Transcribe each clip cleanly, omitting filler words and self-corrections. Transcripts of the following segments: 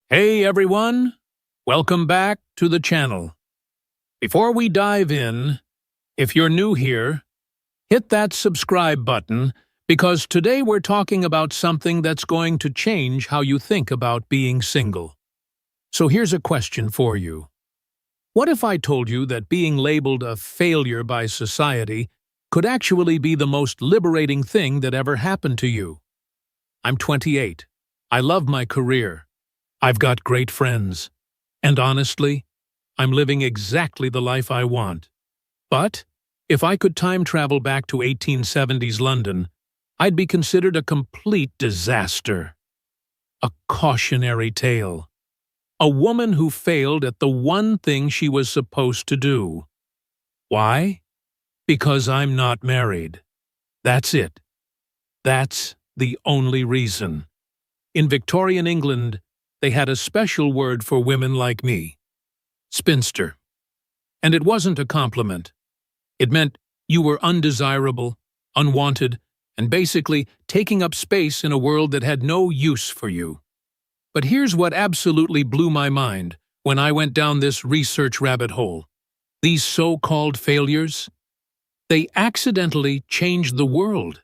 Hey everyone, welcome back to the channel. Before we dive in, if you're new here, hit that subscribe button because today we're talking about something that's going to change how you think about being single. So here's a question for you. What if I told you that being labeled a failure by society could actually be the most liberating thing that ever happened to you? I'm 28. I love my career. I've got great friends, and honestly, I'm living exactly the life I want. But if I could time travel back to 1870s London, I'd be considered a complete disaster. A cautionary tale. A woman who failed at the one thing she was supposed to do. Why? Because I'm not married. That's it. That's the only reason. In Victorian England, they had a special word for women like me. Spinster. And it wasn't a compliment. It meant you were undesirable, unwanted, and basically taking up space in a world that had no use for you. But here's what absolutely blew my mind when I went down this research rabbit hole. These so-called failures, they accidentally changed the world.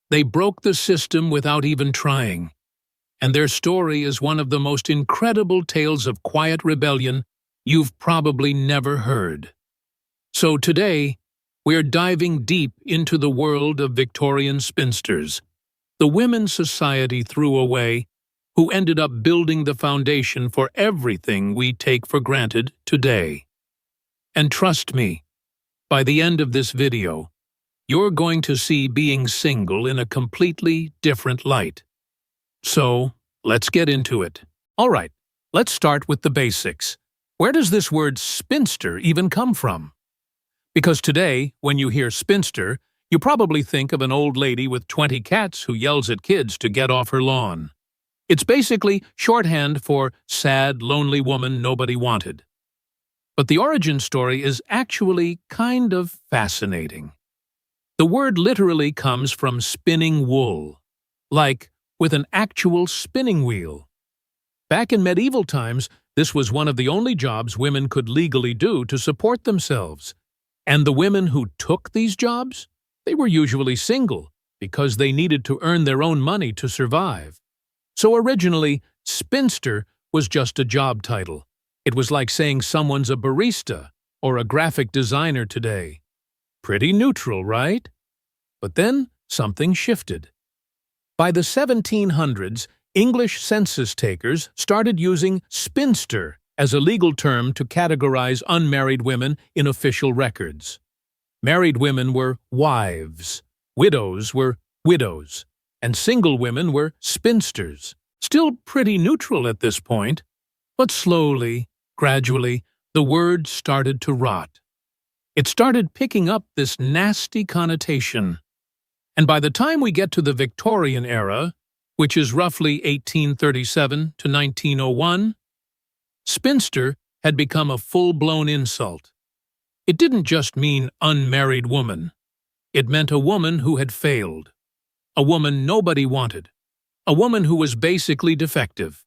They broke the system without even trying. And their story is one of the most incredible tales of quiet rebellion you've probably never heard. So today, we're diving deep into the world of Victorian spinsters, the women society threw away, who ended up building the foundation for everything we take for granted today. And trust me, by the end of this video, you're going to see being single in a completely different light. So, let's get into it. All right, let's start with the basics. Where does this word spinster even come from? Because today, when you hear spinster, you probably think of an old lady with 20 cats who yells at kids to get off her lawn. It's basically shorthand for sad, lonely woman nobody wanted. But the origin story is actually kind of fascinating. The word literally comes from spinning wool, like with an actual spinning wheel. Back in medieval times, this was one of the only jobs women could legally do to support themselves. And the women who took these jobs? They were usually single, because they needed to earn their own money to survive. So originally, spinster was just a job title. It was like saying someone's a barista or a graphic designer today. Pretty neutral, right? But then something shifted. By the 1700s, English census takers started using spinster as a legal term to categorize unmarried women in official records. Married women were wives, widows were widows, and single women were spinsters. Still pretty neutral at this point, but slowly, gradually, the word started to rot. It started picking up this nasty connotation. And by the time we get to the Victorian era, which is roughly 1837 to 1901, spinster had become a full-blown insult. It didn't just mean unmarried woman. It meant a woman who had failed, a woman nobody wanted, a woman who was basically defective.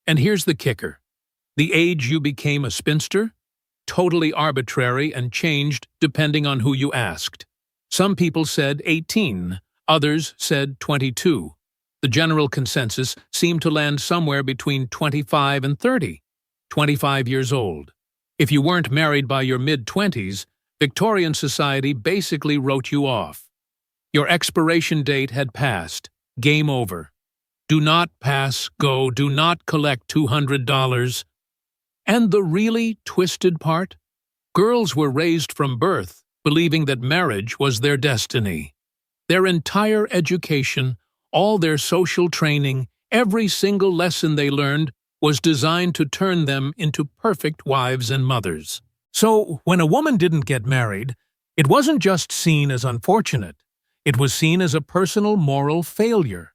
And here's the kicker. The age you became a spinster? Totally arbitrary and changed depending on who you asked. Some people said 18, others said 22. The general consensus seemed to land somewhere between 25 and 30, 25 years old. If you weren't married by your mid-20s, Victorian society basically wrote you off. Your expiration date had passed. Game over. Do not pass go, do not collect $200. And the really twisted part? Girls were raised from birth believing that marriage was their destiny. Their entire education, all their social training, every single lesson they learned was designed to turn them into perfect wives and mothers. So, when a woman didn't get married, it wasn't just seen as unfortunate. It was seen as a personal moral failure.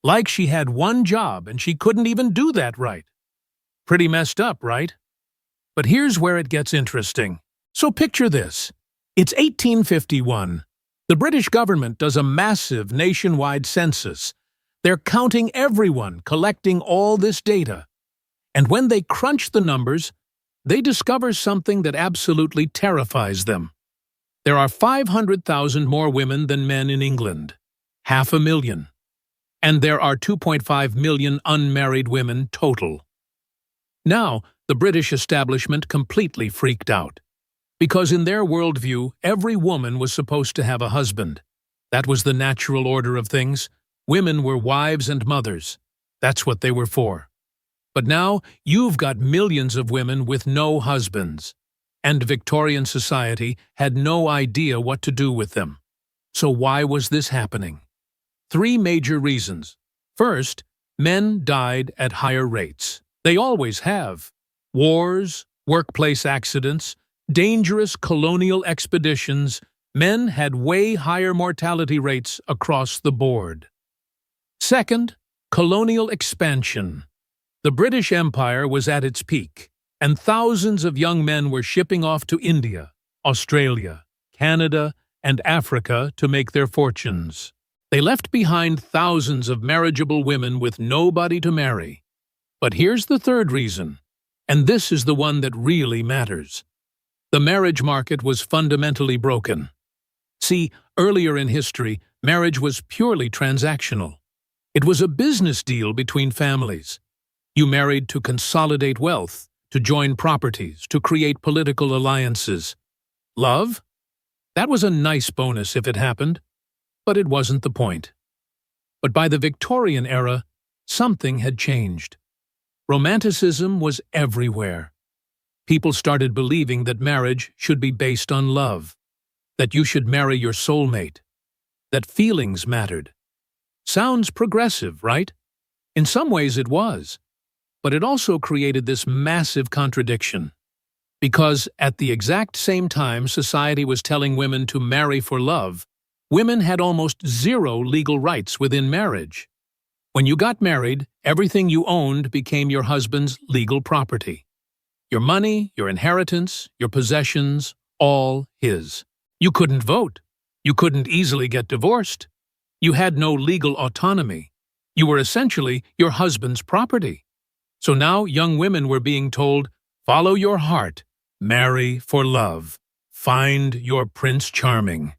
Like she had one job and she couldn't even do that right. Pretty messed up, right? But here's where it gets interesting. So picture this. It's 1851. The British government does a massive nationwide census. They're counting everyone, collecting all this data. And when they crunch the numbers, they discover something that absolutely terrifies them. There are 500,000 more women than men in England, 500,000. And there are 2.5 million unmarried women total. Now, the British establishment completely freaked out, because in their worldview, every woman was supposed to have a husband. That was the natural order of things. Women were wives and mothers. That's what they were for. But now, you've got millions of women with no husbands, and Victorian society had no idea what to do with them. So why was this happening? 3 major reasons. First, men died at higher rates. They always have. Wars, workplace accidents, dangerous colonial expeditions, men had way higher mortality rates across the board. Second, colonial expansion. The British Empire was at its peak, and thousands of young men were shipping off to India, Australia, Canada, and Africa to make their fortunes. They left behind thousands of marriageable women with nobody to marry. But here's the third reason, and this is the one that really matters. The marriage market was fundamentally broken. See, earlier in history, marriage was purely transactional. It was a business deal between families. You married to consolidate wealth, to join properties, to create political alliances. Love? That was a nice bonus if it happened, but it wasn't the point. But by the Victorian era, something had changed. Romanticism was everywhere. People started believing that marriage should be based on love, that you should marry your soulmate, that feelings mattered. Sounds progressive, right? In some ways it was. But it also created this massive contradiction. Because at the exact same time society was telling women to marry for love, women had almost zero legal rights within marriage. When you got married, everything you owned became your husband's legal property. Your money, your inheritance, your possessions, all his. You couldn't vote. You couldn't easily get divorced. You had no legal autonomy. You were essentially your husband's property. So now young women were being told, follow your heart, marry for love, find your Prince Charming.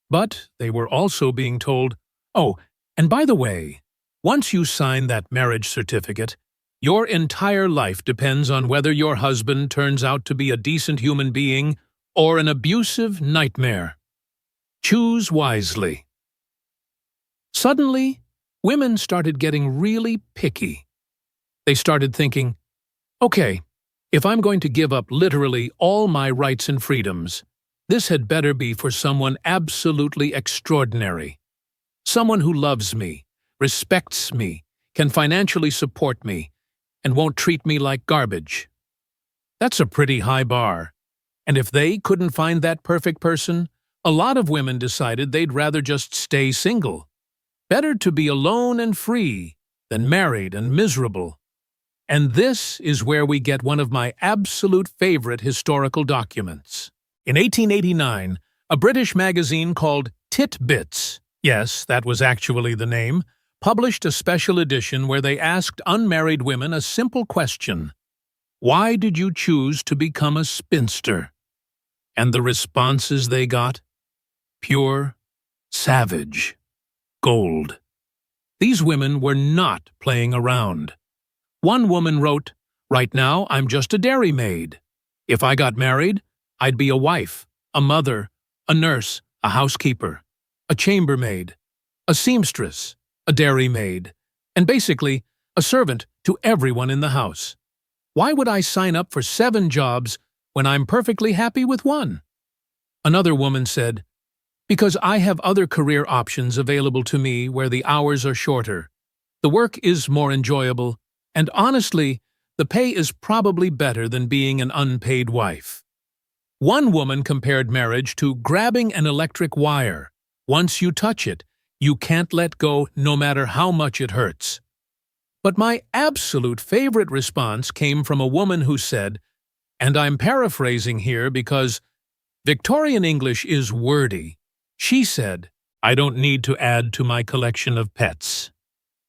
But they were also being told, oh, and by the way, once you sign that marriage certificate, your entire life depends on whether your husband turns out to be a decent human being or an abusive nightmare. Choose wisely. Suddenly, women started getting really picky. They started thinking, okay, if I'm going to give up literally all my rights and freedoms, this had better be for someone absolutely extraordinary. Someone who loves me, respects me, can financially support me, and won't treat me like garbage. That's a pretty high bar. And if they couldn't find that perfect person, a lot of women decided they'd rather just stay single. Better to be alone and free than married and miserable. And this is where we get one of my absolute favorite historical documents. In 1889, a British magazine called Titbits, yes, that was actually the name, published a special edition where they asked unmarried women a simple question. Why did you choose to become a spinster? And the responses they got? Pure, savage, gold. These women were not playing around. One woman wrote, right now I'm just a dairymaid. If I got married, I'd be a wife, a mother, a nurse, a housekeeper, a chambermaid, a seamstress, a dairymaid, and basically a servant to everyone in the house. Why would I sign up for 7 jobs when I'm perfectly happy with 1? Another woman said, because I have other career options available to me where the hours are shorter. The work is more enjoyable, and honestly, the pay is probably better than being an unpaid wife. One woman compared marriage to grabbing an electric wire. Once you touch it, you can't let go no matter how much it hurts. But my absolute favorite response came from a woman who said, and I'm paraphrasing here because Victorian English is wordy. She said, I don't need to add to my collection of pets.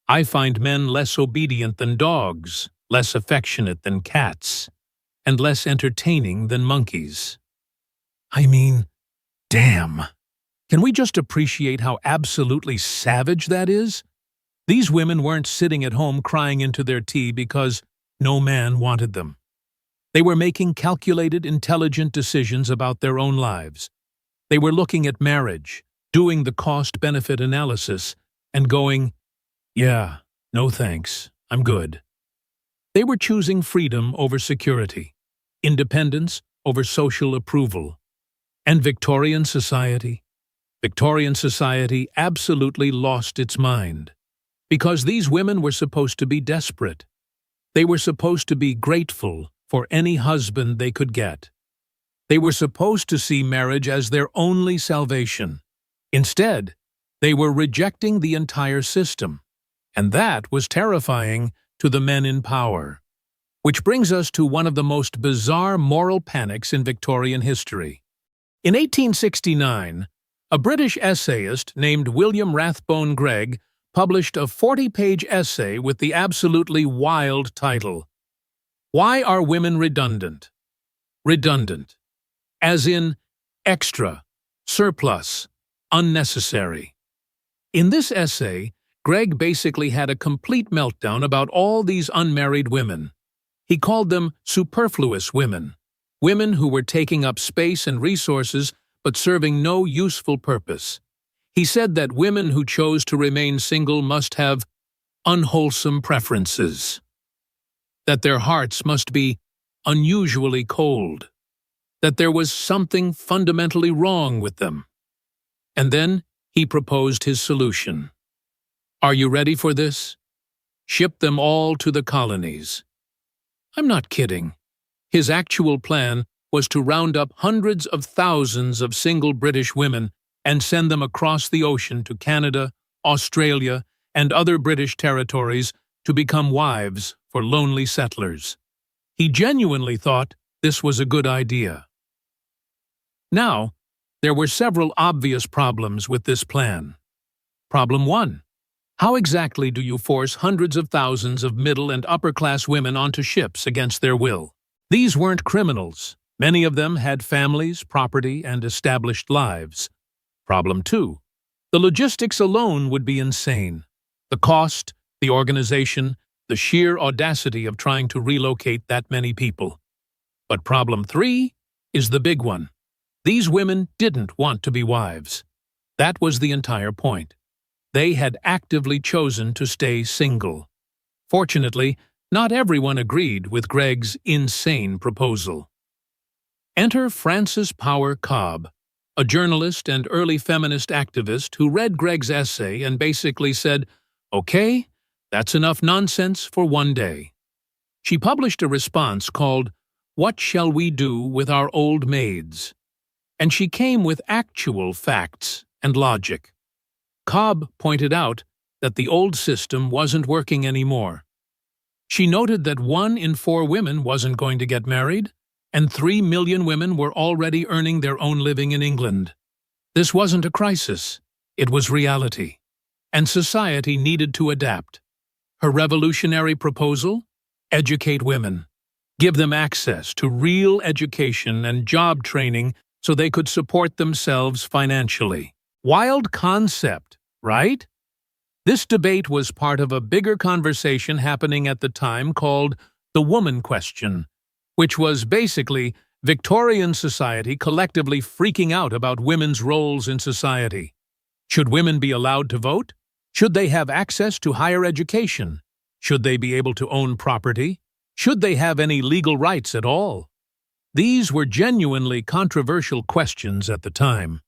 I find men less obedient than dogs. less affectionate than cats, and less entertaining than monkeys. I mean, damn. Can we just appreciate how absolutely savage that is? These women weren't sitting at home crying into their tea because no man wanted them. They were making calculated, intelligent decisions about their own lives. They were looking at marriage, doing the cost-benefit analysis, and going, yeah, no thanks, I'm good. They were choosing freedom over security, independence over social approval. And Victorian society? Victorian society absolutely lost its mind. Because these women were supposed to be desperate. They were supposed to be grateful for any husband they could get. They were supposed to see marriage as their only salvation. Instead, they were rejecting the entire system. And that was terrifying to the men in power. Which brings us to one of the most bizarre moral panics in Victorian history. In 1869, a British essayist named William Rathbone Gregg published a 40-page essay with the absolutely wild title, Why Are Women Redundant? Redundant, as in extra, surplus, unnecessary. In this essay, Gregg basically had a complete meltdown about all these unmarried women. He called them superfluous women, women who were taking up space and resources but serving no useful purpose. He said that women who chose to remain single must have unwholesome preferences, that their hearts must be unusually cold, that there was something fundamentally wrong with them. And then he proposed his solution. Are you ready for this? Ship them all to the colonies. I'm not kidding. His actual plan was to round up hundreds of thousands of single British women and send them across the ocean to Canada, Australia, and other British territories to become wives for lonely settlers. He genuinely thought this was a good idea. Now, there were several obvious problems with this plan. Problem 1. How exactly do you force hundreds of thousands of middle and upper-class women onto ships against their will? These weren't criminals. Many of them had families, property, and established lives. Problem 2. The logistics alone would be insane. The cost, the organization, the sheer audacity of trying to relocate that many people. But problem 3 is the big one. These women didn't want to be wives. That was the entire point. They had actively chosen to stay single. Fortunately, not everyone agreed with Gregg's insane proposal. Enter Frances Power Cobb, a journalist and early feminist activist who read Gregg's essay and basically said, "Okay, that's enough nonsense for one day." She published a response called, "What Shall We Do with Our Old Maids?" And she came with actual facts and logic. Cobb pointed out that the old system wasn't working anymore. She noted that 1 in 4 women wasn't going to get married, and 3 million women were already earning their own living in England. This wasn't a crisis, it was reality, and society needed to adapt. Her revolutionary proposal? Educate women. Give them access to real education and job training so they could support themselves financially. Wild concept, right? This debate was part of a bigger conversation happening at the time called the woman question, which was basically Victorian society collectively freaking out about women's roles in society. Should women be allowed to vote? Should they have access to higher education? Should they be able to own property? Should they have any legal rights at all? These were genuinely controversial questions at the time.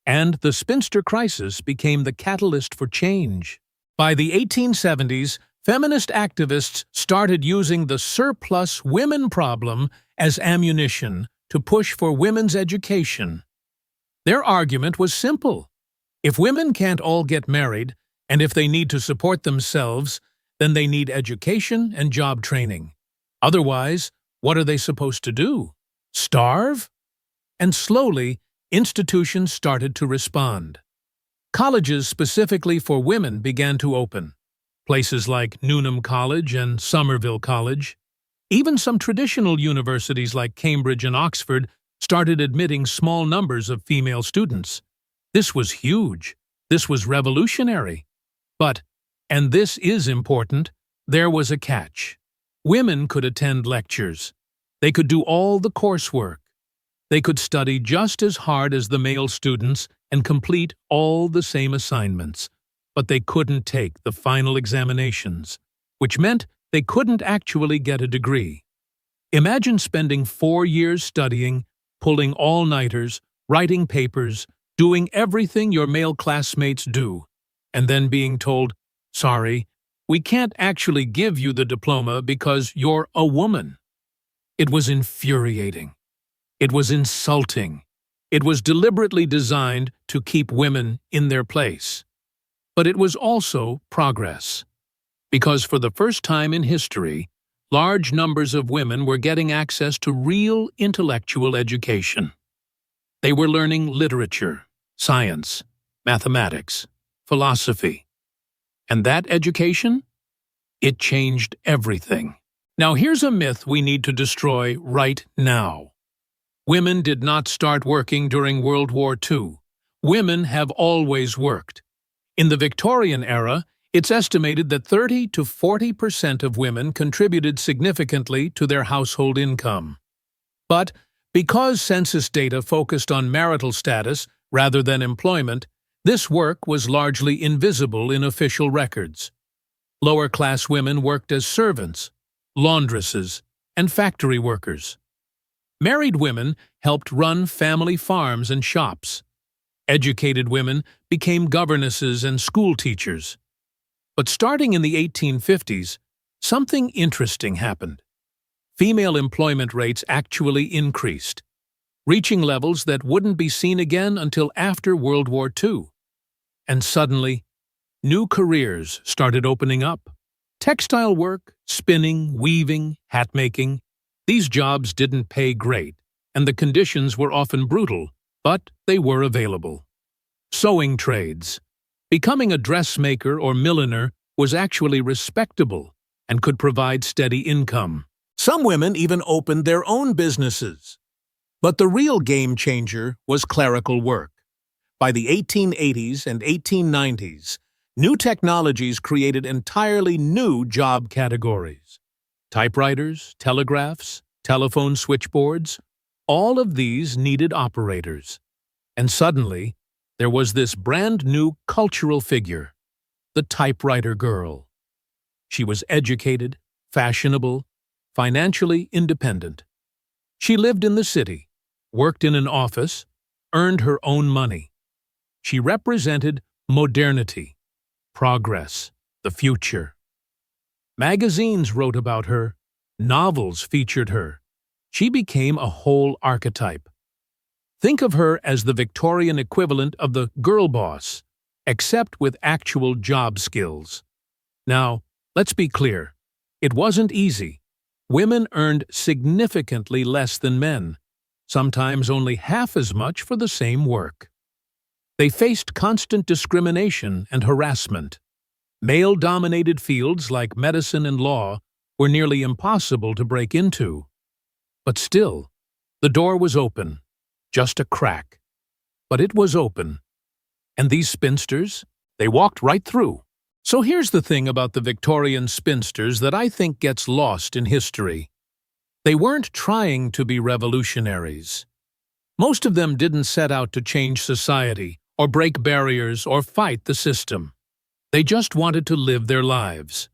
And the spinster crisis became the catalyst for change. By the 1870s, feminist activists started using the surplus women problem as ammunition to push for women's education. Their argument was simple. If women can't all get married, and if they need to support themselves, then they need education and job training. Otherwise, what are they supposed to do? Starve? And slowly, institutions started to respond. Colleges specifically for women began to open. places like Newnham College and Somerville College. Even some traditional universities like Cambridge and Oxford started admitting small numbers of female students. This was huge. This was revolutionary. But, and this is important, there was a catch. Women could attend lectures. They could do all the coursework. They could study just as hard as the male students and complete all the same assignments, but they couldn't take the final examinations, which meant they couldn't actually get a degree. Imagine spending 4 years studying, pulling all-nighters, writing papers, doing everything your male classmates do, and then being told, "Sorry, we can't actually give you the diploma because you're a woman." It was infuriating. It was insulting. It was deliberately designed to keep women in their place. But it was also progress. Because for the first time in history, large numbers of women were getting access to real intellectual education. They were learning literature, science, mathematics, philosophy. And that education? It changed everything. Now here's a myth we need to destroy right now. Women did not start working during World War II. Women have always worked. In the Victorian era, it's estimated that 30 to 40% of women contributed significantly to their household income. But because census data focused on marital status rather than employment, this work was largely invisible in official records. Lower-class women worked as servants, laundresses, and factory workers. Married women helped run family farms and shops. Educated women became governesses and school teachers. But starting in the 1850s, something interesting happened. Female employment rates actually increased, reaching levels that wouldn't be seen again until after World War II. And suddenly, new careers started opening up. Textile work, spinning, weaving, hat-making. These jobs didn't pay great, and the conditions were often brutal, but they were available. Sewing trades. Becoming a dressmaker or milliner was actually respectable and could provide steady income. Some women even opened their own businesses. But the real game changer was clerical work. By the 1880s and 1890s, new technologies created entirely new job categories. Typewriters, telegraphs, telephone switchboards, all of these needed operators. And suddenly, there was this brand new cultural figure, the typewriter girl. She was educated, fashionable, financially independent. She lived in the city, worked in an office, earned her own money. She represented modernity, progress, the future. Magazines wrote about her, novels featured her. She became a whole archetype. Think of her as the Victorian equivalent of the girl boss, except with actual job skills. Now, let's be clear. It wasn't easy. Women earned significantly less than men, sometimes only half as much for the same work. They faced constant discrimination and harassment. Male-dominated fields like medicine and law were nearly impossible to break into. But still, the door was open, just a crack. But it was open. And these spinsters, they walked right through. So here's the thing about the Victorian spinsters that I think gets lost in history. They weren't trying to be revolutionaries. Most of them didn't set out to change society, or break barriers, or fight the system. They just wanted to live their lives.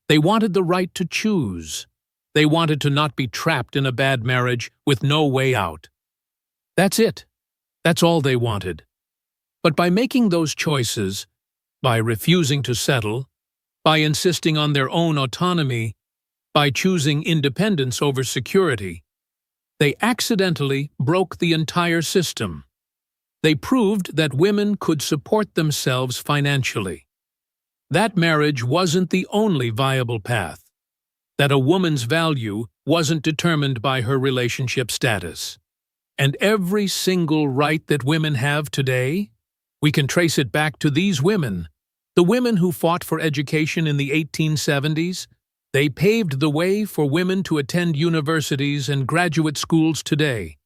They wanted the right to choose. They wanted to not be trapped in a bad marriage with no way out. That's it. That's all they wanted. But by making those choices, by refusing to settle, by insisting on their own autonomy, by choosing independence over security, they accidentally broke the entire system. They proved that women could support themselves financially. That marriage wasn't the only viable path. That a woman's value wasn't determined by her relationship status. And every single right that women have today, we can trace it back to these women, The women who fought for education in the 1870s, they paved the way for women to attend universities and graduate schools today.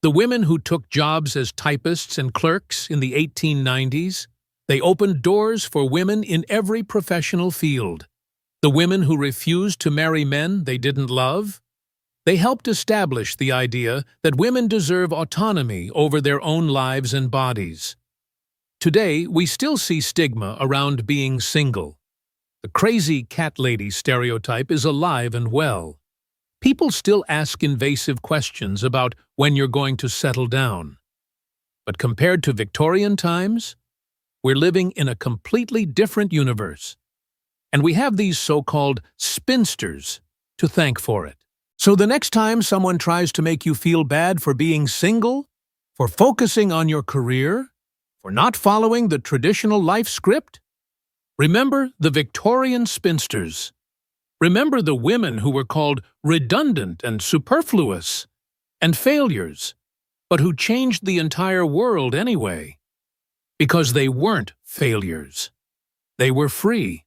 The women who took jobs as typists and clerks in the 1890s, they opened doors for women in every professional field. The women who refused to marry men they didn't love, they helped establish the idea that women deserve autonomy over their own lives and bodies. Today, we still see stigma around being single. The crazy cat lady stereotype is alive and well. People still ask invasive questions about when you're going to settle down. But compared to Victorian times, we're living in a completely different universe. And we have these so-called spinsters to thank for it. So the next time someone tries to make you feel bad for being single, for focusing on your career, for not following the traditional life script, remember the Victorian spinsters. Remember the women who were called redundant and superfluous and failures, but who changed the entire world anyway. Because they weren't failures. They were free,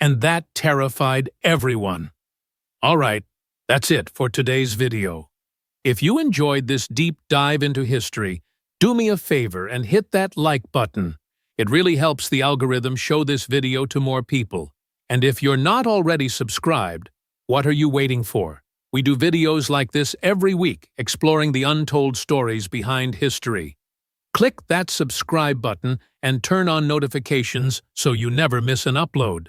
and that terrified everyone. All right, that's it for today's video. If you enjoyed this deep dive into history, do me a favor and hit that like button. It really helps the algorithm show this video to more people. And if you're not already subscribed, what are you waiting for? We do videos like this every week, exploring the untold stories behind history. Click that subscribe button and turn on notifications so you never miss an upload.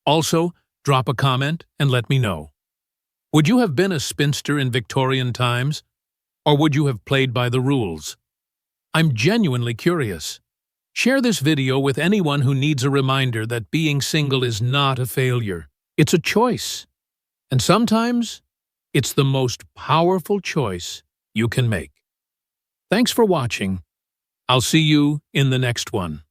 Also, drop a comment and let me know. Would you have been a spinster in Victorian times? Or would you have played by the rules? I'm genuinely curious. Share this video with anyone who needs a reminder that being single is not a failure. It's a choice. And sometimes, it's the most powerful choice you can make. Thanks for watching. I'll see you in the next one.